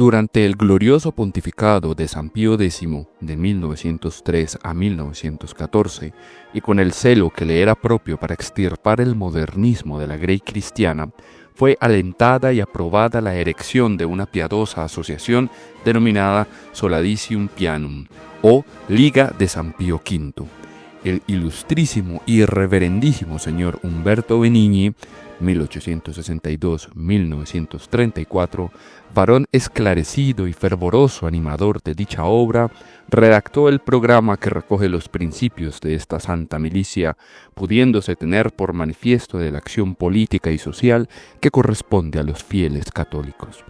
Durante el glorioso pontificado de San Pío X de 1903 a 1914, y con el celo que le era propio para extirpar el modernismo de la Grey cristiana, fue alentada y aprobada la erección de una piadosa asociación denominada Soladicium Pianum, o Liga de San Pío V. El ilustrísimo y reverendísimo señor Umberto Benigni, 1862-1934, varón esclarecido y fervoroso animador de dicha obra, redactó el programa que recoge los principios de esta santa milicia, pudiéndose tener por manifiesto de la acción política y social que corresponde a los fieles católicos.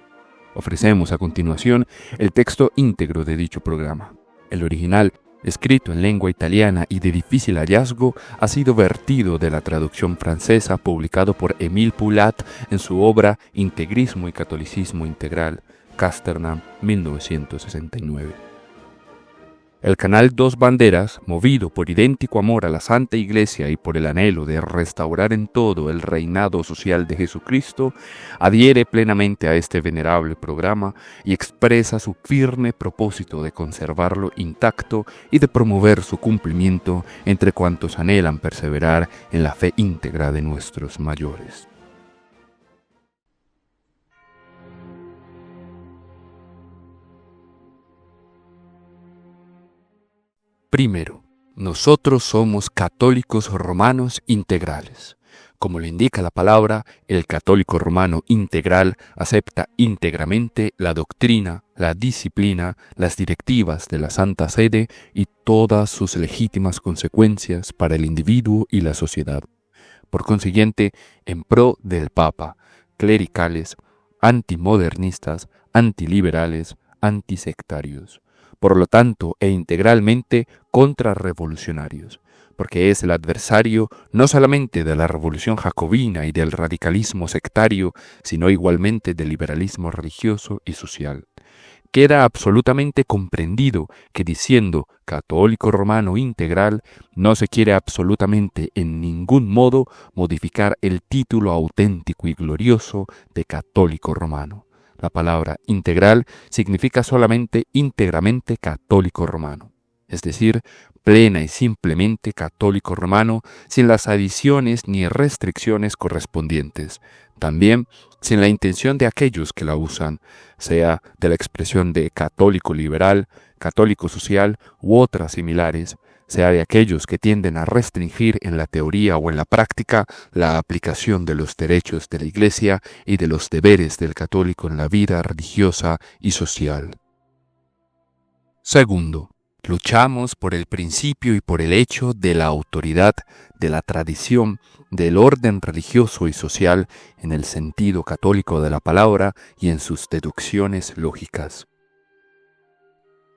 Ofrecemos a continuación el texto íntegro de dicho programa. El original, escrito en lengua italiana y de difícil hallazgo, ha sido vertido de la traducción francesa publicado por Émile Poulat en su obra Integrismo y Catolicismo Integral, Casternam, 1969. El canal Dos Banderas, movido por idéntico amor a la Santa Iglesia y por el anhelo de restaurar en todo el reinado social de Jesucristo, adhiere plenamente a este venerable programa y expresa su firme propósito de conservarlo intacto y de promover su cumplimiento entre cuantos anhelan perseverar en la fe íntegra de nuestros mayores. Primero, nosotros somos católicos romanos integrales. Como lo indica la palabra, el católico romano integral acepta íntegramente la doctrina, la disciplina, las directivas de la Santa Sede y todas sus legítimas consecuencias para el individuo y la sociedad. Por consiguiente, en pro del Papa, clericales, antimodernistas, antiliberales, antisectarios. Por lo tanto, e integralmente contrarrevolucionarios, porque es el adversario no solamente de la revolución jacobina y del radicalismo sectario, sino igualmente del liberalismo religioso y social. Queda absolutamente comprendido que diciendo católico romano integral no se quiere absolutamente en ningún modo modificar el título auténtico y glorioso de católico romano. La palabra integral significa solamente íntegramente católico romano, es decir, plena y simplemente católico romano, sin las adiciones ni restricciones correspondientes, también sin la intención de aquellos que la usan, sea de la expresión de católico liberal, católico social u otras similares, sea de aquellos que tienden a restringir en la teoría o en la práctica la aplicación de los derechos de la Iglesia y de los deberes del católico en la vida religiosa y social. Segundo, luchamos por el principio y por el hecho de la autoridad, de la tradición, del orden religioso y social en el sentido católico de la palabra y en sus deducciones lógicas.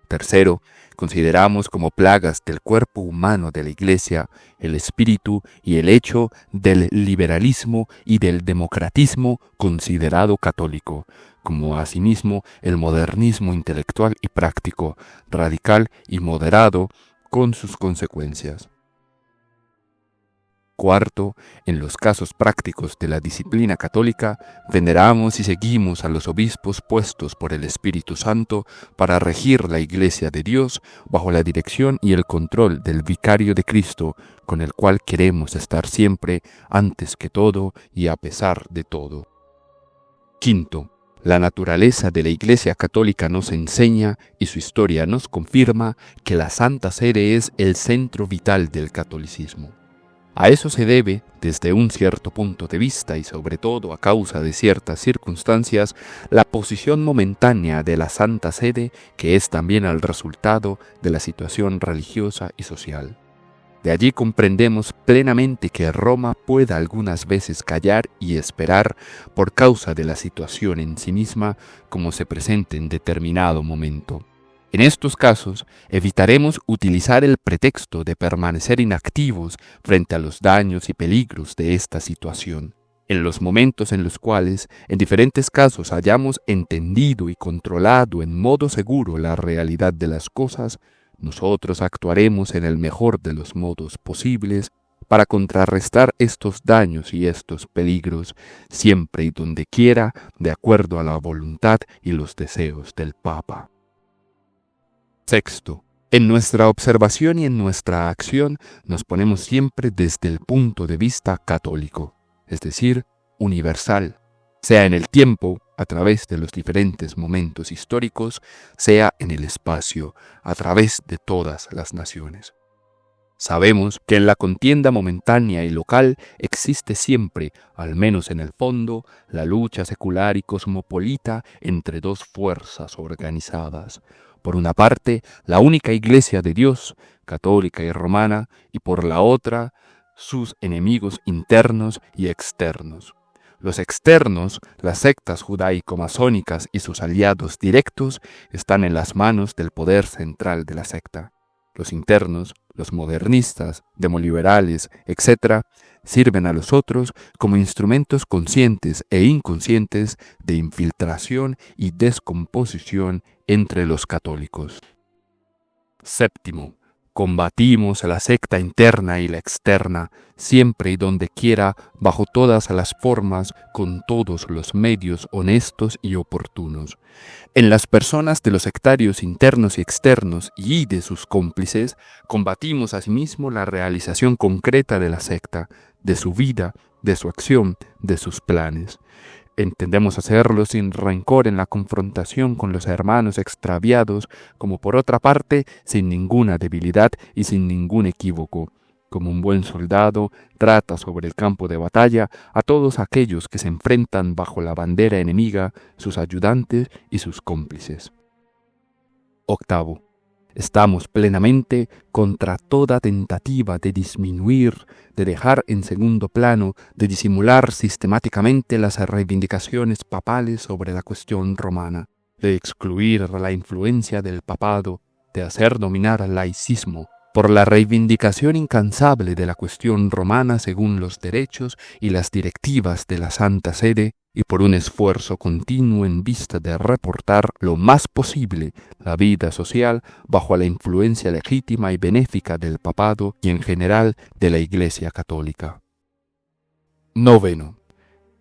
Tercero, consideramos como plagas del cuerpo humano de la Iglesia el espíritu y el hecho del liberalismo y del democratismo considerado católico, como asimismo el modernismo intelectual y práctico, radical y moderado, con sus consecuencias. Cuarto, en los casos prácticos de la disciplina católica, veneramos y seguimos a los obispos puestos por el Espíritu Santo para regir la Iglesia de Dios bajo la dirección y el control del Vicario de Cristo, con el cual queremos estar siempre, antes que todo y a pesar de todo. Quinto, la naturaleza de la Iglesia Católica nos enseña y su historia nos confirma que la Santa Sede es el centro vital del catolicismo. A eso se debe, desde un cierto punto de vista y sobre todo a causa de ciertas circunstancias, la posición momentánea de la Santa Sede, que es también el resultado de la situación religiosa y social. De allí comprendemos plenamente que Roma pueda algunas veces callar y esperar por causa de la situación en sí misma como se presente en determinado momento. En estos casos, evitaremos utilizar el pretexto de permanecer inactivos frente a los daños y peligros de esta situación. En los momentos en los cuales, en diferentes casos, hayamos entendido y controlado en modo seguro la realidad de las cosas, nosotros actuaremos en el mejor de los modos posibles para contrarrestar estos daños y estos peligros, siempre y donde quiera, de acuerdo a la voluntad y los deseos del Papa. Sexto, en nuestra observación y en nuestra acción nos ponemos siempre desde el punto de vista católico, es decir, universal, sea en el tiempo, a través de los diferentes momentos históricos, sea en el espacio, a través de todas las naciones. Sabemos que en la contienda momentánea y local existe siempre, al menos en el fondo, la lucha secular y cosmopolita entre dos fuerzas organizadas. Por una parte, la única Iglesia de Dios, católica y romana, y por la otra, sus enemigos internos y externos. Los externos, las sectas judaico-masónicas y sus aliados directos, están en las manos del poder central de la secta. Los internos, los modernistas, demoliberales, etc., sirven a los otros como instrumentos conscientes e inconscientes de infiltración y descomposición entre los católicos. Séptimo, combatimos a la secta interna y la externa, siempre y donde quiera, bajo todas las formas, con todos los medios honestos y oportunos. En las personas de los sectarios internos y externos y de sus cómplices, combatimos asimismo la realización concreta de la secta, de su vida, de su acción, de sus planes. Entendemos hacerlo sin rencor en la confrontación con los hermanos extraviados, como por otra parte sin ninguna debilidad y sin ningún equívoco. Como un buen soldado, trata sobre el campo de batalla a todos aquellos que se enfrentan bajo la bandera enemiga, sus ayudantes y sus cómplices. Octavo, estamos plenamente contra toda tentativa de disminuir, de dejar en segundo plano, de disimular sistemáticamente las reivindicaciones papales sobre la cuestión romana, de excluir la influencia del papado, de hacer dominar al laicismo, por la reivindicación incansable de la cuestión romana según los derechos y las directivas de la Santa Sede, y por un esfuerzo continuo en vista de reportar lo más posible la vida social bajo la influencia legítima y benéfica del papado y en general de la Iglesia católica. Noveno,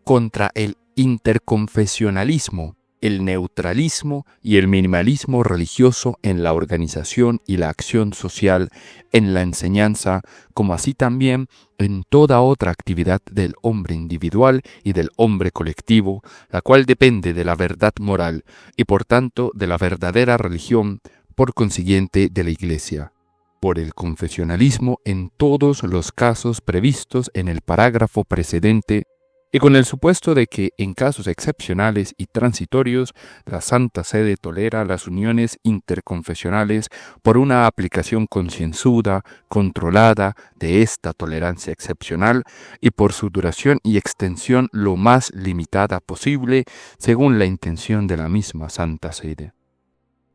contra el interconfesionalismo, el neutralismo y el minimalismo religioso en la organización y la acción social, en la enseñanza, como así también en toda otra actividad del hombre individual y del hombre colectivo, la cual depende de la verdad moral y por tanto de la verdadera religión, por consiguiente de la Iglesia. Por el confesionalismo en todos los casos previstos en el parágrafo precedente, y con el supuesto de que en casos excepcionales y transitorios la Santa Sede tolera las uniones interconfesionales por una aplicación concienzuda, controlada de esta tolerancia excepcional y por su duración y extensión lo más limitada posible según la intención de la misma Santa Sede.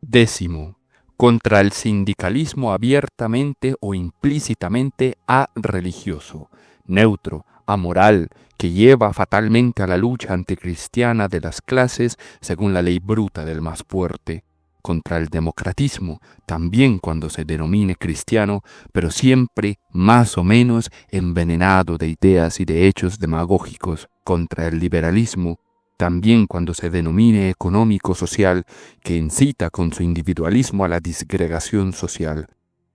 Décimo, contra el sindicalismo abiertamente o implícitamente religioso, neutro, amoral, que lleva fatalmente a la lucha anticristiana de las clases según la ley bruta del más fuerte, contra el democratismo, también cuando se denomine cristiano, pero siempre más o menos envenenado de ideas y de hechos demagógicos, contra el liberalismo, también cuando se denomine económico-social, que incita con su individualismo a la disgregación social,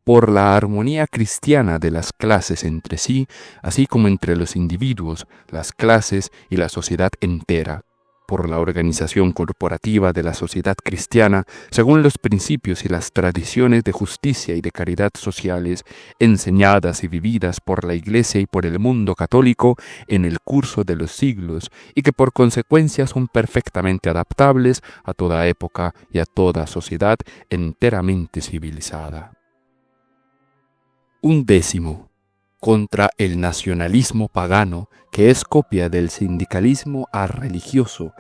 por la armonía cristiana de las clases entre sí, así como entre los individuos, las clases y la sociedad entera, por la organización corporativa de la sociedad cristiana según los principios y las tradiciones de justicia y de caridad sociales enseñadas y vividas por la Iglesia y por el mundo católico en el curso de los siglos y que por consecuencia son perfectamente adaptables a toda época y a toda sociedad enteramente civilizada. 11, contra el nacionalismo pagano, que es copia del sindicalismo religioso,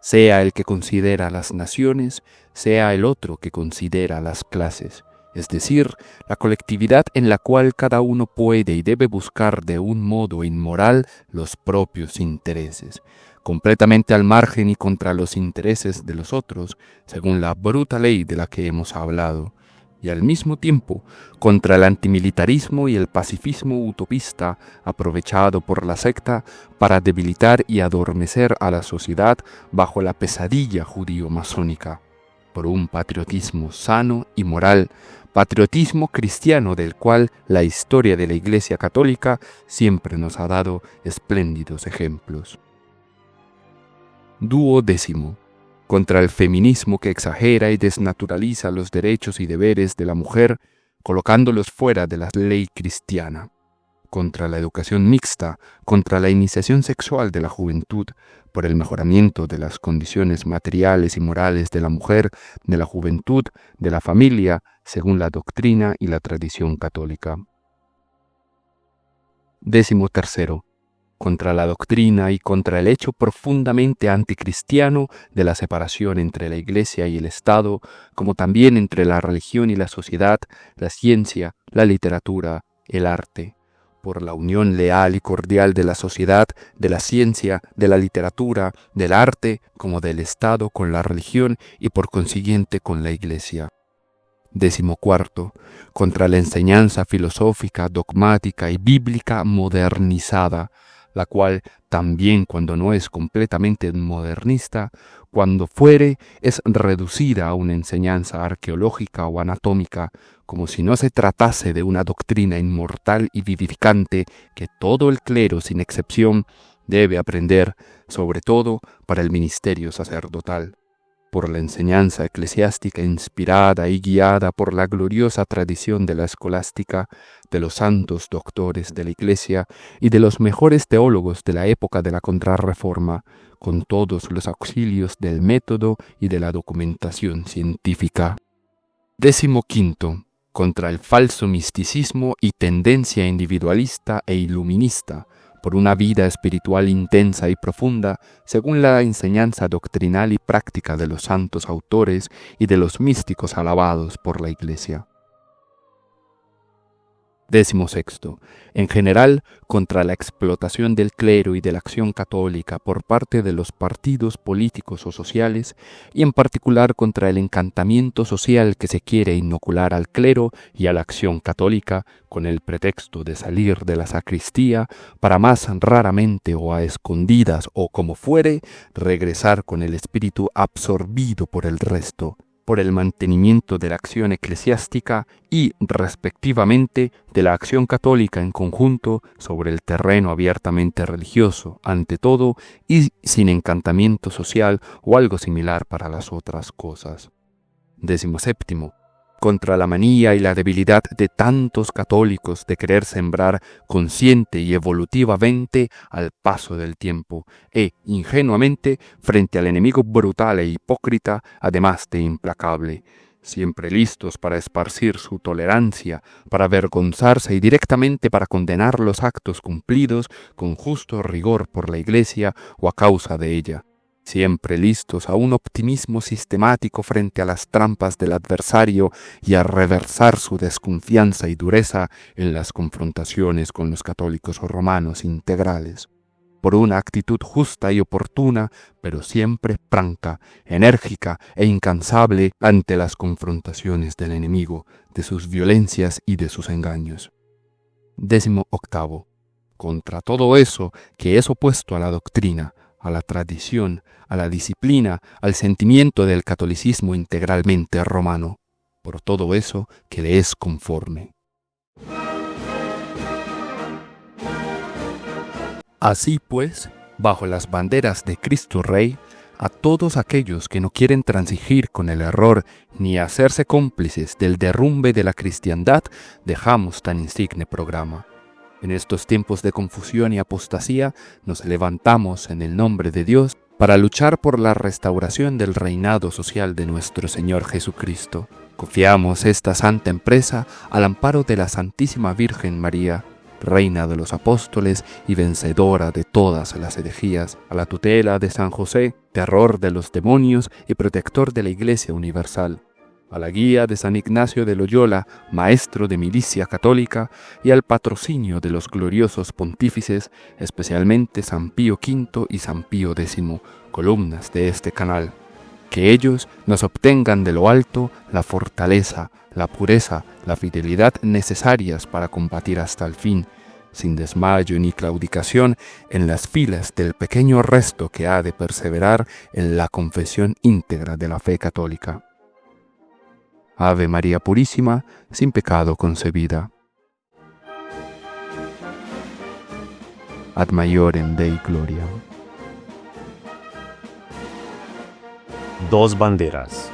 sea el que considera las naciones, sea el otro que considera las clases, es decir, la colectividad en la cual cada uno puede y debe buscar de un modo inmoral los propios intereses, completamente al margen y contra los intereses de los otros, según la bruta ley de la que hemos hablado. y al mismo tiempo contra el antimilitarismo y el pacifismo utopista aprovechado por la secta para debilitar y adormecer a la sociedad bajo la pesadilla judío-masónica, por un patriotismo sano y moral, patriotismo cristiano del cual la historia de la Iglesia Católica siempre nos ha dado espléndidos ejemplos. Duodécimo, contra el feminismo que exagera y desnaturaliza los derechos y deberes de la mujer, colocándolos fuera de la ley cristiana. Contra la educación mixta, contra la iniciación sexual de la juventud, por el mejoramiento de las condiciones materiales y morales de la mujer, de la juventud, de la familia, según la doctrina y la tradición católica. 13. Contra la doctrina y contra el hecho profundamente anticristiano de la separación entre la Iglesia y el Estado, como también entre la religión y la sociedad, la ciencia, la literatura, el arte, por la unión leal y cordial de la sociedad, de la ciencia, de la literatura, del arte, como del Estado con la religión y por consiguiente con la Iglesia. 14. Contra la enseñanza filosófica, dogmática y bíblica modernizada, la cual también cuando no es completamente modernista, cuando fuere es reducida a una enseñanza arqueológica o anatómica, como si no se tratase de una doctrina inmortal y vivificante que todo el clero sin excepción debe aprender, sobre todo para el ministerio sacerdotal. Por la enseñanza eclesiástica inspirada y guiada por la gloriosa tradición de la escolástica, de los santos doctores de la Iglesia y de los mejores teólogos de la época de la Contrarreforma, con todos los auxilios del método y de la documentación científica. 15. Contra el falso misticismo y tendencia individualista e iluminista, por una vida espiritual intensa y profunda, según la enseñanza doctrinal y práctica de los santos autores y de los místicos alabados por la Iglesia. 16. En general, contra la explotación del clero y de la acción católica por parte de los partidos políticos o sociales, y en particular contra el encantamiento social que se quiere inocular al clero y a la acción católica con el pretexto de salir de la sacristía para más raramente o a escondidas o como fuere, regresar con el espíritu absorbido por el resto, por el mantenimiento de la acción eclesiástica y, respectivamente, de la acción católica en conjunto sobre el terreno abiertamente religioso, ante todo, y sin encantamiento social o algo similar para las otras cosas. 17. Contra la manía y la debilidad de tantos católicos de querer sembrar consciente y evolutivamente al paso del tiempo e ingenuamente frente al enemigo brutal e hipócrita, además de implacable, siempre listos para esparcir su tolerancia, para avergonzarse y directamente para condenar los actos cumplidos con justo rigor por la Iglesia o a causa de ella. Siempre listos a un optimismo sistemático frente a las trampas del adversario y a reversar su desconfianza y dureza en las confrontaciones con los católicos romanos integrales, por una actitud justa y oportuna, pero siempre franca, enérgica e incansable ante las confrontaciones del enemigo, de sus violencias y de sus engaños. 18. Contra todo eso que es opuesto a la doctrina, a la tradición, a la disciplina, al sentimiento del catolicismo integralmente romano, por todo eso que le es conforme. Así pues, bajo las banderas de Cristo Rey, a todos aquellos que no quieren transigir con el error ni hacerse cómplices del derrumbe de la cristiandad, dejamos tan insigne programa. En estos tiempos de confusión y apostasía, nos levantamos en el nombre de Dios para luchar por la restauración del reinado social de nuestro Señor Jesucristo. Confiamos esta santa empresa al amparo de la Santísima Virgen María, Reina de los Apóstoles y vencedora de todas las herejías, a la tutela de San José, terror de los demonios y protector de la Iglesia Universal, a la guía de San Ignacio de Loyola, maestro de milicia católica, y al patrocinio de los gloriosos pontífices, especialmente San Pío V y San Pío X, columnas de este canal. que ellos nos obtengan de lo alto la fortaleza, la pureza, la fidelidad necesarias para combatir hasta el fin, sin desmayo ni claudicación, en las filas del pequeño resto que ha de perseverar en la confesión íntegra de la fe católica. Ave María Purísima, sin pecado concebida. Ad maiorem Dei gloria. Dos banderas.